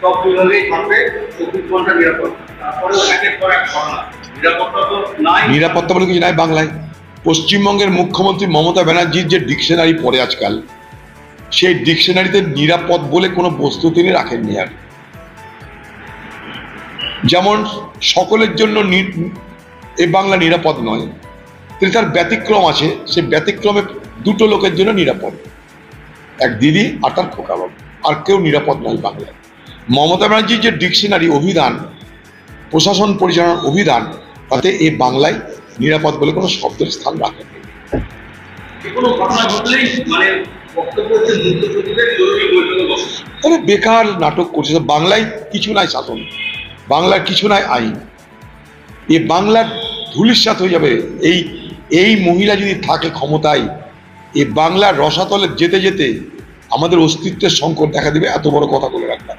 সব বিভাগেই থাকবে 24 ঘন্টা নিরাপত্তা, তারপরেও একের পর এক ঘটনা। নিরাপত্তা তো নাই, নিরাপত্তা বলে কিছু নাই বাংলায়। পশ্চিমবঙ্গের মুখ্যমন্ত্রী মমতা ব্যানার্জির যে ডিকশনারি পড়ে আজকাল, সেই ডিকশনারিতে নিরাপদ বলে কোনো বস্তু তিনি রাখেননি। আর যেমন সকলের জন্য এ বাংলা নিরাপদ নয়, তিনি তার ব্যতিক্রম আছে, সে ব্যতিক্রমে দুটো লোকের জন্য নিরাপদ, এক দিদি আর তার খোকা বাবু, আর কেউ নিরাপদ নয় বাংলায়। মমতা ব্যানার্জির যে ডিকশনারি অভিধান, প্রশাসন পরিচালনার অভিধান, তাতে এ বাংলায় নিরাপদ বলে কোনো শব্দের স্থান রাখেনি। কোনো ঘটনা ঘটলেই মানে বক্তব্য হচ্ছে মুখ্যমন্ত্রীদের জরুরি বৈঠকে বসে। তবে বেকার নাটক করছে। বাংলায় কিছু নাই শাসন, বাংলার কিছু নাই আইন, এ বাংলার ধূলিসাৎ হয়ে যাবে। এই মহিলা যদি থাকে ক্ষমতায়, এ বাংলার রসাতলে যেতে যেতে আমাদের অস্তিত্বের সংকট দেখা দেবে। এত বড় কথা বলে রাখলাম।